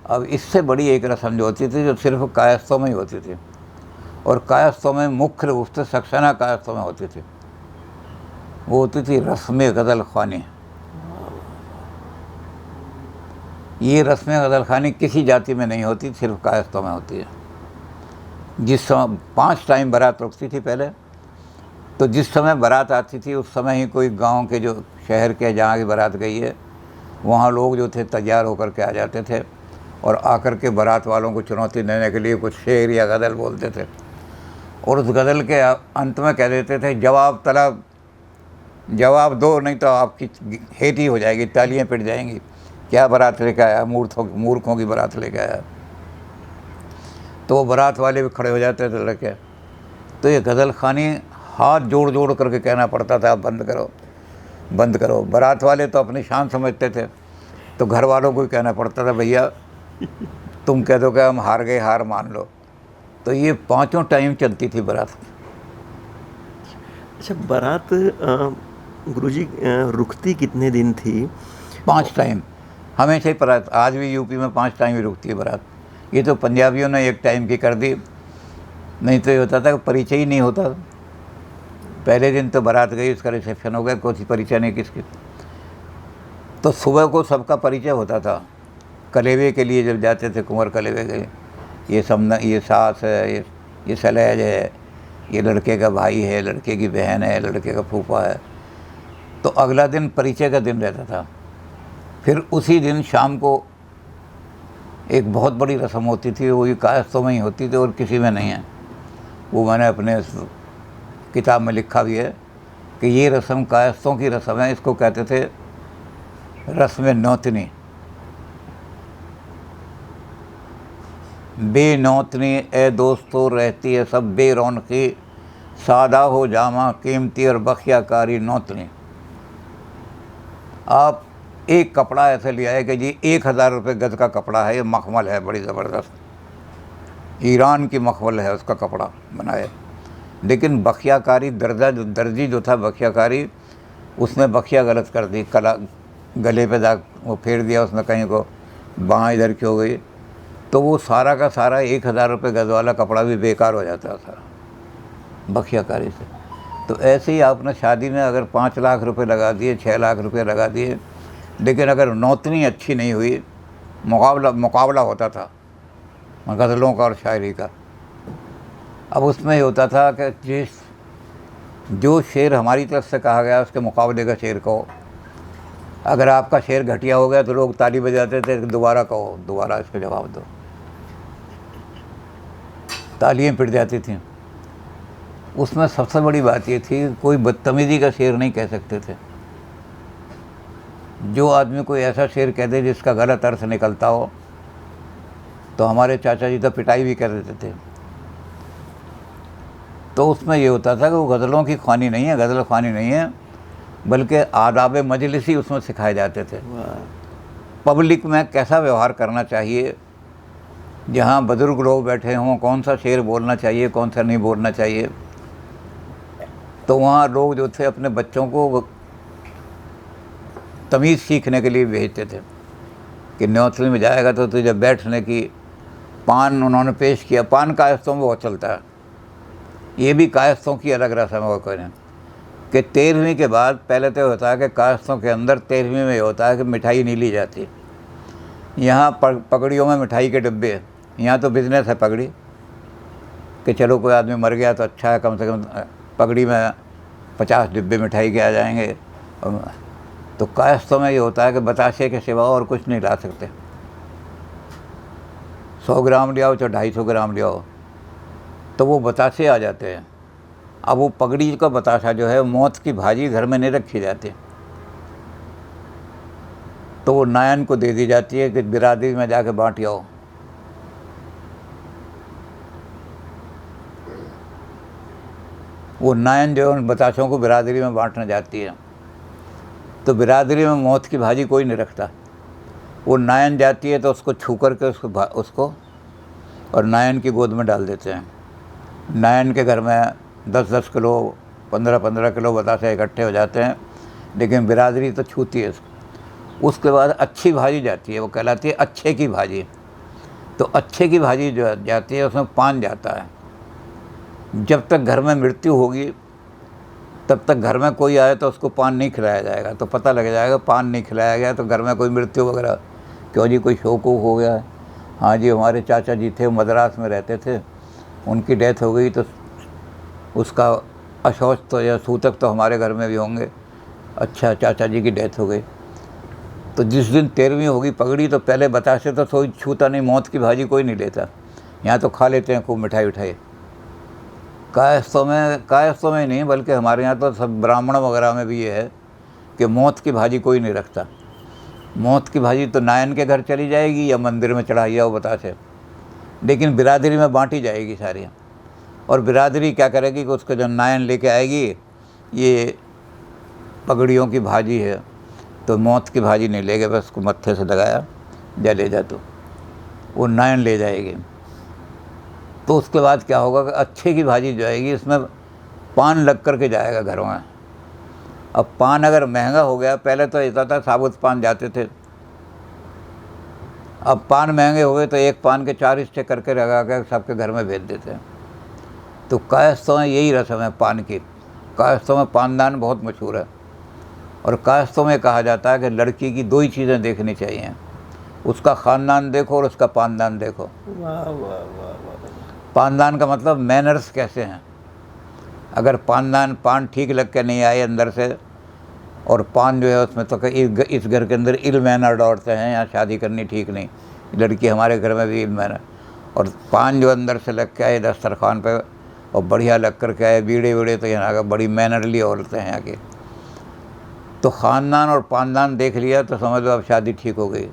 अब इससे बड़ी एक रस्म जो होती थी, जो सिर्फ कायस्थों में ही होती थी, और कायस्थों में मुख्य रूप से सक्सेना कायस्थों में होती थी, वो होती थी रस्म गज़ल ख़वानी। ये रस्म गज़ल ख़वानी किसी जाति में नहीं होती, सिर्फ कायस्थों में होती है। जिस समय 5 टाइम बारात रुकती थी पहले, तो जिस समय बारात आती थी उस समय ही कोई गांव के, जो शहर के जहाँ की बारात गई है, वहाँ लोग जो थे तैयार होकर के आ जाते थे और आकर के बारात वालों को चुनौती देने के लिए कुछ शेर या गज़ल बोलते थे, और उस गज़ल के अंत में कह देते थे, जवाब तलब, जवाब दो नहीं तो आपकी हेटी हो जाएगी, तालियां पिट जाएंगी, क्या बारात लेकर आया, मूर्खों की बारात लेकर आया। तो वो बारात वाले भी खड़े हो जाते थे लड़के। तो ये गज़ल ख़वानी हाथ जोड़ जोड़ करके कहना पड़ता था, बंद करो बंद करो। बारात वाले तो अपनी शान समझते थे, तो घर वालों को ही कहना पड़ता था, भैया तुम कह दो कि हम हार गए, हार मान लो। तो ये 5 टाइम चलती थी बारात। अच्छा, बारात गुरुजी रुकती कितने दिन थी? 5 टाइम हमेशा ही बारात, आज भी यूपी में 5 टाइम ही रुकती है बारात। ये तो पंजाबियों ने 1 टाइम की कर दी, नहीं तो ये होता था कि परिचय ही नहीं होता। पहले दिन तो बारात गई, उसका रिसेप्शन हो गया, कोई परिचय नहीं किसकी। तो सुबह को सबका परिचय होता था। कलेवे के लिए जब जाते थे, कुंवर कलेवे गए, ये समना, ये सास है, ये सलेज है, ये लड़के का भाई है, लड़के की बहन है, लड़के का फूफा है। तो अगला दिन परिचय का दिन रहता था। फिर उसी दिन शाम को एक बहुत बड़ी रस्म होती थी, वो कायस्थों में ही होती थी और किसी में नहीं है। वो मैंने अपने किताब में लिखा भी है कि ये रस्म कायस्थों की रस्म है। इसको कहते थे रस्म नौतनी। बेनौतनी ए दोस्तों रहती है सब बेरौनकी, सादा हो जामा कीमती और बखियाकारी नौतनी। आप एक कपड़ा ऐसे लिया है कि जी 1000 रुपये गज का कपड़ा है, ये मखमल है बड़ी ज़बरदस्त, ईरान की मखमल है, उसका कपड़ा बनाया। लेकिन बखियाकारी दर्जी जो था बखियाकारी, उसने बखिया गलत कर दी, कला गले पे दाग वो फेर दिया उसने, कहीं को बाँह इधर की हो गई, तो वो सारा का सारा 1000 रुपये गज वाला कपड़ा भी बेकार हो जाता था बखियाकारी से। तो ऐसे ही आपने शादी में अगर 5 लाख रुपए लगा दिए, 6 लाख रुपए लगा दिए, लेकिन अगर नौतनी अच्छी नहीं हुई, मुकाबला होता था गज़लों का और शायरी का। अब उसमें ये होता था कि जो शेर हमारी तरफ से कहा गया उसके मुकाबले का शेर कहो। अगर आपका शेर घटिया हो गया तो लोग ताली बजाते थे, दोबारा कहो, दोबारा इसका जवाब दो, तालियां पिट जाती थीं। उसमें सबसे बड़ी बात ये थी, कोई बदतमीज़ी का शेर नहीं कह सकते थे। जो आदमी कोई ऐसा शेर कह दे जिसका गलत अर्थ निकलता हो, तो हमारे चाचा जी तो पिटाई भी कर देते थे। तो उसमें ये होता था कि वो गज़लों की ख़वानी नहीं है, गज़ल ख़वानी नहीं है, बल्कि आदाब मजलिस ही उसमें सिखाए जाते थे। पब्लिक में कैसा व्यवहार करना चाहिए, जहाँ बुजुर्ग लोग बैठे हों, कौन सा शेर बोलना चाहिए, कौन सा नहीं बोलना चाहिए। तो वहाँ लोग जो थे अपने बच्चों को तमीज़ सीखने के लिए भेजते थे कि न्योतली में जाएगा तो तुझे बैठने की, पान उन्होंने पेश किया। पान कायस्थों में बहुत चलता है, ये भी कायस्थों की अलग रस्म है। कोई ने कि 13वीं के बाद, पहले तो होता है कि कायस्थों के अंदर 13वीं में होता है कि मिठाई नहीं ली जाती। यहाँ पगड़ियों में मिठाई के डिब्बे हैं, यहाँ तो बिजनेस है पगड़ी, कि चलो कोई आदमी मर गया तो अच्छा है, कम से कम पगड़ी में 50 डिब्बे मिठाई के आ जाएंगे। तो कायस्थों में ये होता है कि बताशे के सिवा और कुछ नहीं ला सकते। 100 ग्राम ले आओ चाहे 250 ग्राम ले आओ, तो वो बताशे आ जाते हैं। अब वो पगड़ी का बताशा जो है, मौत की भाजी घर में नहीं रखी जाती, तो वो नायन को दे दी जाती है कि बिरादरी में जाके बांट आओ। वो नायन जो है उन बताशों को बिरादरी में बांटने जाती है। तो बिरादरी में मौत की भाजी कोई नहीं रखता, वो नायन जाती है तो उसको छू करके उसको और नायन की गोद में डाल देते हैं। नायन के घर में 10-10 किलो 15-15 किलो बतासे इकट्ठे हो जाते हैं, लेकिन बिरादरी तो छूती है इसको। उसके बाद अच्छी भाजी जाती है, वो कहलाती है अच्छे की भाजी। तो अच्छे की भाजी जो जाती है उसमें पान जाता है। जब तक घर में मृत्यु होगी तब तक घर में कोई आए तो उसको पान नहीं खिलाया जाएगा। तो पता लग जाएगा पान नहीं खिलाया गया तो घर में कोई मृत्यु वगैरह, क्यों जी कोई शोक हो गया है। हाँ जी, हमारे चाचा जी थे, मद्रास में रहते थे, उनकी डेथ हो गई तो उसका अशौच तो या सूतक तो हमारे घर में भी होंगे। अच्छा, चाचा जी की डेथ हो गई तो जिस दिन 13वीं होगी पगड़ी तो पहले बतासे तो कोई छूता नहीं, मौत की भाजी कोई नहीं लेता। यहाँ तो खा लेते हैं खूब मिठाई उठाई। कायस्थों में नहीं बल्कि हमारे यहाँ तो सब ब्राह्मण वगैरह में भी ये है कि मौत की भाजी कोई नहीं रखता। मौत की भाजी तो नायन के घर चली जाएगी या मंदिर में चढ़ाई जाओ बतासे, लेकिन बिरादरी में बांटी जाएगी सारी। और बिरादरी क्या करेगी कि उसको जो नायन लेके आएगी ये पगड़ियों की भाजी है तो मौत की भाजी नहीं लेगे, बस उसको मत्थे से लगाया जा ले जा तो वो नायन ले जाएगी। तो उसके बाद क्या होगा कि अच्छे की भाजी जो आएगी इसमें पान लग कर के जाएगा घरों में। अब पान अगर महंगा हो गया, पहले तो ऐसा था साबुत पान जाते थे, अब पान महंगे हो गए तो एक पान के 4 हिस्से करके लगा कर सबके घर में भेज देते हैं। तो कायस्थों में यही रस्म है पान की। कायस्थों में पानदान बहुत मशहूर है और कायस्थों में कहा जाता है कि लड़की की 2 ही चीज़ें देखनी चाहिए, उसका ख़ानदान देखो और उसका पानदान देखो। वाह वाह वाह वाह। पानदान का मतलब मैनर्स कैसे हैं। अगर पान ठीक लग के नहीं आए अंदर से, और पान जो है उसमें तो इस घर के अंदर इल मैनर दौड़ते हैं, यहाँ शादी करनी ठीक नहीं, लड़की हमारे घर में भी इल मैनर, और पान जो अंदर से लग के आए दस्तरखान पे और बढ़िया लग कर के आए, बीड़े तो यहाँ का बड़ी मैनरली औरतें हैं यहाँ की। तो ख़ानदान और पानदान देख लिया तो समझ लो अब शादी ठीक हो गई,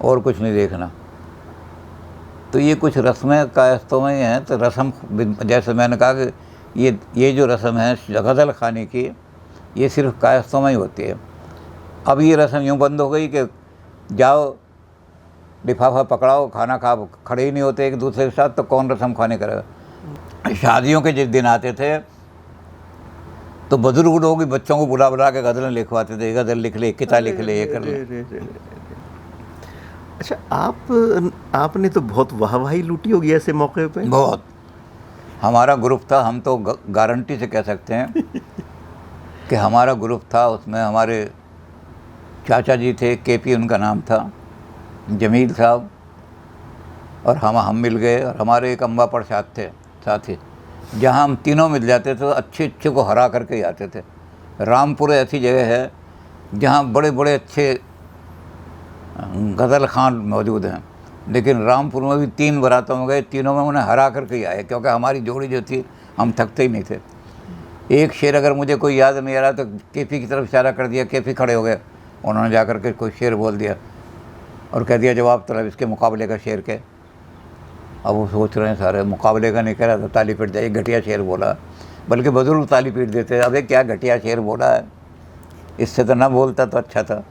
और कुछ नहीं देखना। तो ये कुछ रस्में कायस्थों में हैं। तो रस्म जैसे मैंने कहा कि ये जो रस्म है गज़ल खाने की, ये सिर्फ कायस्थों में ही होती है। अब ये रस्म यूँ बंद हो गई कि जाओ लिफाफा पकड़ाओ खाना खा, खड़े ही नहीं होते एक दूसरे के साथ, तो कौन रस्म खाने करेगा। शादियों के जिस दिन आते थे तो बुजुर्ग लोग बच्चों को बुला बुला के गज़लें लिखवाते थे, गज़ल लिख ले, किताब लिख ले, ये कर ले। अच्छा, आपने तो बहुत वाहवाही लूटी होगी ऐसे मौके पे। बहुत। हमारा ग्रुप था, हम तो गारंटी से कह सकते हैं कि हमारा ग्रुप था। उसमें हमारे चाचा जी थे, केपी उनका नाम था, जमील साहब, और हम मिल गए। और हमारे एक अम्बा प्रसाद थे साथी, जहाँ हम तीनों मिल जाते थे तो अच्छे को हरा करके ही आते थे। रामपुर ऐसी जगह है जहाँ बड़े बड़े अच्छे गज़ल खान मौजूद हैं, लेकिन रामपुर में भी 3 बारातों में गए, तीनों में उन्हें हरा करके ही आए, क्योंकि हमारी जोड़ी जो थी हम थकते ही नहीं थे। एक शेर अगर मुझे कोई याद नहीं आ रहा तो केपी की तरफ इशारा कर दिया, केपी खड़े हो गए, उन्होंने जा कर के कोई शेर बोल दिया और कह दिया जवाब तलब इसके मुकाबले का शेर के। अब वो सोच रहे हैं सारे मुकाबले का नहीं कह रहा तो ताली पीट जाए, घटिया शेर बोला, बल्कि बुजुर्ग ताली पीट देते, अबे क्या घटिया शेर बोला है, इससे तो ना बोलता तो अच्छा था।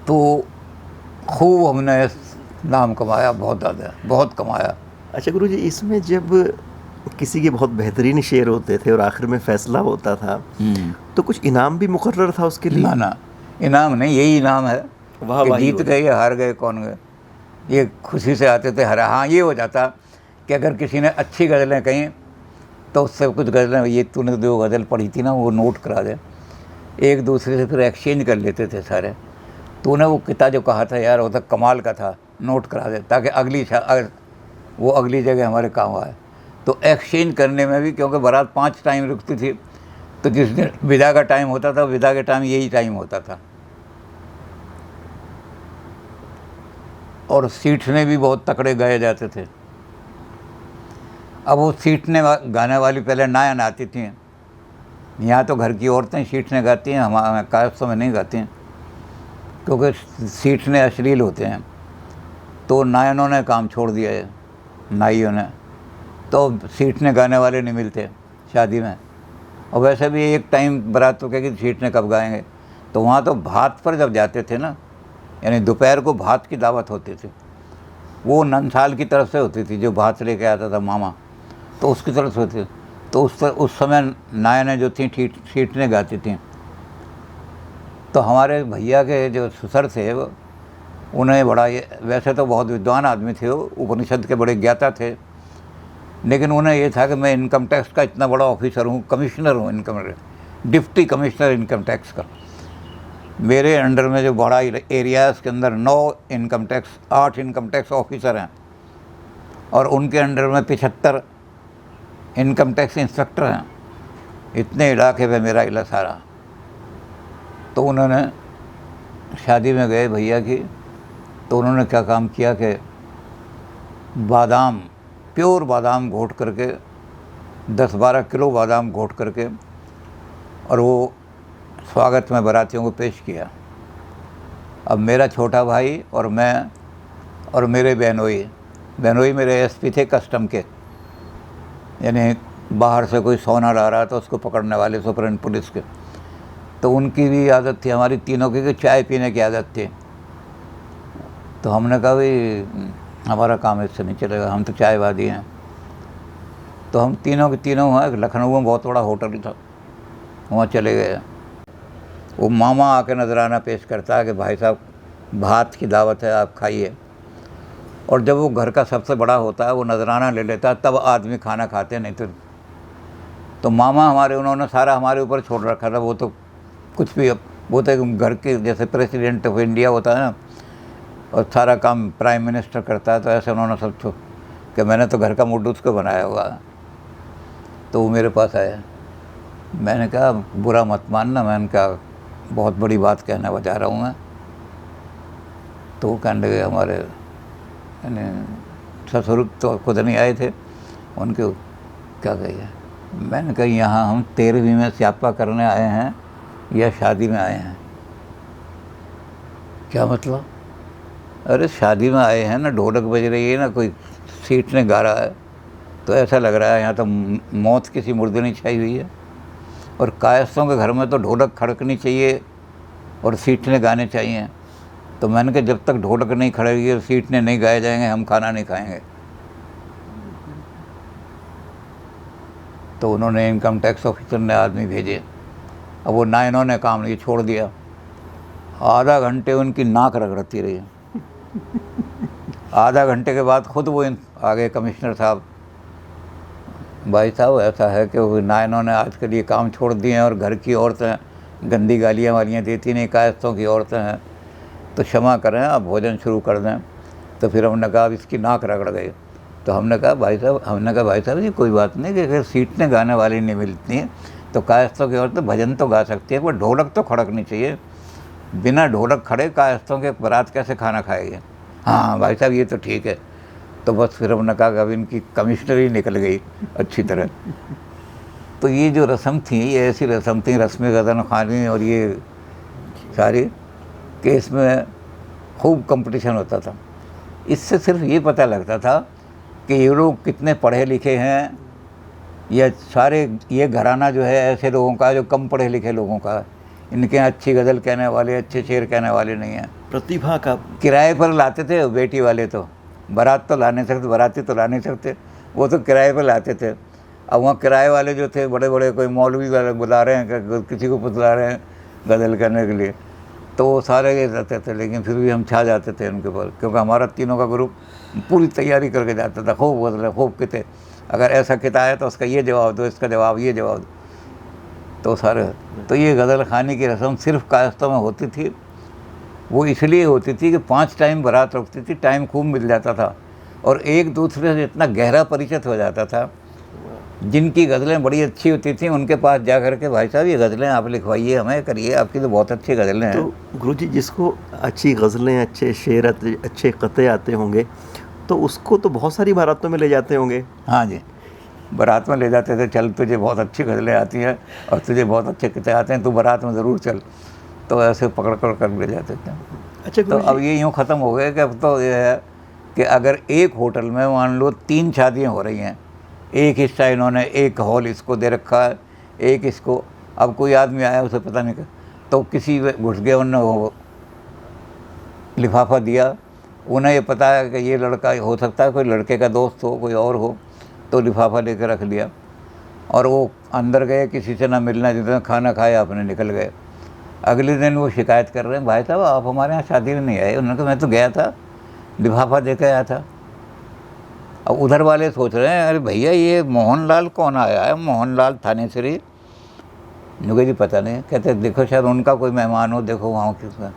तो खूब हमने नाम कमाया, बहुत ज़्यादा, बहुत कमाया। अच्छा गुरुजी, इसमें जब किसी के बहुत बेहतरीन शेर होते थे और आखिर में फैसला होता था तो कुछ इनाम भी मुकर्रर था उसके लिए? ना, इनाम नहीं, यही इनाम है कि जीत गए या हार गए, कौन गए, ये खुशी से आते थे हरा। हाँ, ये हो जाता कि अगर किसी ने अच्छी गज़लें कहीं तो उससे कुछ गज़लें, ये तूने जो गज़ल पढ़ी थी ना वो नोट करा दे, एक दूसरे से फिर एक्सचेंज कर लेते थे सारे। तूने वो किताब जो कहा था यार वो तो कमाल का था, नोट करा दे, ताकि वो अगली जगह हमारे काम आए। तो एक्सचेंज करने में भी, क्योंकि बारात 5 टाइम रुकती थी, तो जिस दिन विदा का टाइम होता था, विदा के टाइम यही टाइम होता था। और सीटने भी बहुत तकड़े गाए जाते थे। अब वो सीटने गाने वाली पहले नायन आती थी, यहाँ तो घर की औरतें सीटने गाती हैं, हमारे कायस्थों में नहीं गाती हैं क्योंकि सीटने अश्लील होते हैं। तो नायनों ने काम छोड़ दिया है, नाइयों ने, तो सीटने गाने वाले नहीं मिलते शादी में। और वैसे भी एक टाइम बारात तो कहेगी सीटने कब गाएंगे, तो वहाँ तो भात पर जब जाते थे ना, यानी दोपहर को भात की दावत होती थी, वो नंसाल की तरफ से होती थी, जो भात लेके आता था मामा, तो उसकी तरफ से होती थी। तो उस समय नायनें जो थी सीटने गाती थी। तो हमारे भैया के जो ससुर थे उन्हें बड़ा वैसे तो बहुत विद्वान आदमी थे, वो उपनिषद के बड़े ज्ञाता थे, लेकिन उन्हें ये था कि मैं इनकम टैक्स का इतना बड़ा ऑफिसर हूँ, कमिश्नर हूँ income, deputy commissioner income tax का। मेरे अंडर में जो बड़ा एरिया है उसके अंदर 8 इनकम टैक्स ऑफिसर हैं और उनके अंडर में 75 इनकम टैक्स इंस्पेक्टर हैं। इतने इलाके पे मेरा इला सारा। तो उन्होंने शादी में गए भैया की, तो उन्होंने क्या काम किया कि बादाम, प्योर बादाम घोट करके 10-12 किलो बादाम घोट करके और वो स्वागत में बारातियों को पेश किया। अब मेरा छोटा भाई और मैं और मेरे बहनोई मेरे एसपी थे कस्टम के, यानी बाहर से कोई सोना ला रहा था उसको पकड़ने वाले सुपरिटेंडेंट पुलिस के। तो उनकी भी आदत थी, हमारी तीनों की, चाय पीने की आदत थी। तो हमने कहा भाई हमारा काम इससे नहीं चलेगा, हम तो चायवादी हैं। तो हम तीनों के तीनों वहाँ, लखनऊ में बहुत बड़ा होटल था, वहाँ चले गए। वो मामा आके नजराना पेश करता है कि भाई साहब भात की दावत है, आप खाइए। और जब वो घर का सबसे बड़ा होता है वो नजराना ले लेता है, तब आदमी खाना खाते हैं, नहीं तो मामा हमारे, उन्होंने सारा हमारे ऊपर छोड़ रखा था। वो तो कुछ भी, वो तो घर के जैसे प्रेसिडेंट ऑफ इंडिया होता है ना, और सारा काम प्राइम मिनिस्टर करता है, तो ऐसे उन्होंने सब छोड़ कि मैंने तो घर का मूड उसको बनाया हुआ। तो वो मेरे पास आया, मैंने कहा बुरा मत मानना, मैंने कहा बहुत बड़ी बात कहने बजा रहा हूँ मैं। तो वो कहने लगे, हमारे यानी ससुर तो खुद नहीं आए थे, उनके क्या कहिए। मैंने कहा यहाँ हम 13वीं में स्यापा करने आए हैं या शादी में आए हैं? क्या मतलब? अरे शादी में आए हैं ना, ढोलक बज रही है ना, कोई सीटने गा रहा है, तो ऐसा लग रहा है यहाँ तो मौत किसी मुर्दे ने छाई हुई है। और कायस्थों के घर में तो ढोलक खड़कनी चाहिए और सीटने गाने चाहिए। तो मैंने कहा जब तक ढोलक नहीं खड़ेगी और सीटने नहीं गाए जाएंगे हम खाना नहीं खाएंगे। तो उन्होंने इनकम टैक्स ऑफिसर ने आदमी भेजे। अब वो ना इन्होंने काम नहीं छोड़ दिया, आधा घंटे उनकी नाक रगड़ती रही। आधा घंटे के बाद खुद वो आ गए कमिश्नर साहब, भाई साहब ऐसा है कि वो ना इन्होंने आज के लिए काम छोड़ दिए हैं और घर की औरतें गंदी गालियाँ वालियाँ देती नहीं, कायस्थों की औरतें हैं, तो क्षमा करें आप भोजन शुरू कर दें। तो फिर हमने कहा अब इसकी नाक रगड़ गई। तो हमने कहा भाई साहब ये कोई बात नहीं कि अगर सीटने गाने वाली नहीं मिलती हैं तो कायस्थों की औरतें भजन तो गा सकती है, पर ढोलक तो खड़कनी चाहिए। बिना ढोलक खड़े कायस्थों के बारात कैसे खाना खाएगी? हाँ भाई साहब ये तो ठीक है। तो बस फिर हमने कहा कि अब इनकी कमिश्नरी निकल गई अच्छी तरह। तो ये जो रस्म थी, ये ऐसी रस्म थी, रस्म गज़न ख़ानी, और ये सारी कि इसमें खूब कंपटीशन होता था। इससे सिर्फ ये पता लगता था कि ये लोग कितने पढ़े लिखे हैं, या सारे ये घराना जो है ऐसे लोगों का जो कम पढ़े लिखे लोगों का है। इनके यहाँ अच्छी गज़ल कहने वाले, अच्छे शेर कहने वाले नहीं हैं। प्रतिभा का किराए पर लाते थे बेटी वाले, तो बारात तो ला नहीं सकते, बाराती तो ला नहीं सकते, वो तो किराए पर लाते थे। अब वहाँ किराए वाले जो थे बड़े बड़े, कोई मौलवी वाले बुला रहे हैं, किसी को बुला रहे हैं गज़ल करने के लिए, तो वो सारे ये रहते थे। लेकिन फिर भी हम छा जाते थे उनके ऊपर, क्योंकि हमारा तीनों का ग्रुप पूरी तैयारी करके जाता था। खूब गज़ल, खूब किते, अगर ऐसा किता है तो उसका ये जवाब दो, इसका जवाब ये जवाब दो, तो सारे। तो ये गज़ल ख़ानी की रस्म सिर्फ कायस्थों में होती थी। वो इसलिए होती थी कि 5 टाइम बारात रुकती थी, टाइम खूब मिल जाता था और एक दूसरे से इतना गहरा परिचित हो जाता था। जिनकी गज़लें बड़ी अच्छी होती थी उनके पास जा कर के, भाई साहब ये गज़लें आप लिखवाइए, हमें करिए, आपकी तो बहुत अच्छी गज़लें हैं। तो गुरुजी जिसको अच्छी गज़लें, अच्छे शेर, अच्छे कते आते होंगे, तो उसको तो बहुत सारी बारातों में ले जाते होंगे। हाँ जी, बारात में ले जाते थे, चल तुझे बहुत अच्छी गज़लें आती हैं और तुझे बहुत अच्छे किते आते हैं, तू बारात में ज़रूर चल। तो ऐसे पकड़ कर ले जाते थे। अच्छा, तो अब ये यूँ ख़त्म हो गए कि अब तो ये है कि अगर एक होटल में मान लो 3 शादियाँ हो रही हैं, एक हिस्सा इन्होंने, एक हॉल इसको दे रखा है, एक इसको, अब कोई आदमी आया उसे पता नहीं, तो किसी घुस गए, उन्होंने वो लिफाफा दिया, उन्हें ये पता है कि ये लड़का हो सकता है कोई लड़के का दोस्त हो, कोई और हो, तो लिफाफा लेकर रख लिया और वो अंदर गए, किसी से ना मिलना जुलना, खाना खाया, अपने निकल गए। अगले दिन वो शिकायत कर रहे हैं, भाई साहब आप हमारे यहाँ शादी में नहीं आए। उन्होंने कहा मैं तो गया था, लिफाफा दे के आया था। अब उधर वाले सोच रहे हैं अरे भैया ये मोहनलाल कौन आया है, मोहनलाल थानेसरी। मुझे जी पता नहीं। कहते देखो शायद उनका कोई मेहमान हो, देखो वहाँ किसका।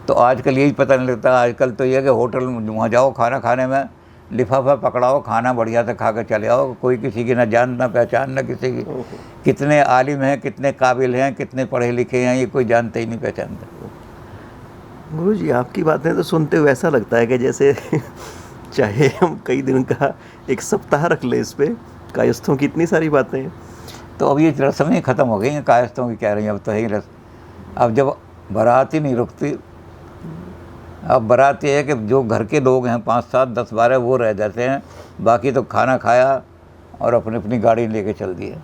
तो आजकल यही पता नहीं लगता। आजकल तो ये है कि होटल वहाँ जाओ खाना खाने में, लिफाफा पकड़ाओ, खाना बढ़िया से खा कर चले आओ, कोई किसी की ना जान ना पहचान ना किसी की। कितने आलिम हैं, कितने काबिल हैं, कितने पढ़े लिखे हैं, ये कोई जानते ही नहीं पहचानता। गुरु जी आपकी बातें तो सुनते हुए ऐसा लगता है कि जैसे चाहे हम कई दिन का एक सप्ताह रख ले इस पे, कायस्थों की इतनी सारी बातें हैं। तो अब ये रस्म ही ख़त्म हो गई हैं, कायस्थों की कह रही हैं। अब तो है ही रस्म। अब जब बारात ही नहीं रुकती, अब बारात ये है कि जो घर के लोग हैं 5, 7, 10, 12 वो रह जाते हैं, बाकी तो खाना खाया और अपनी अपनी गाड़ी लेके चल दिए।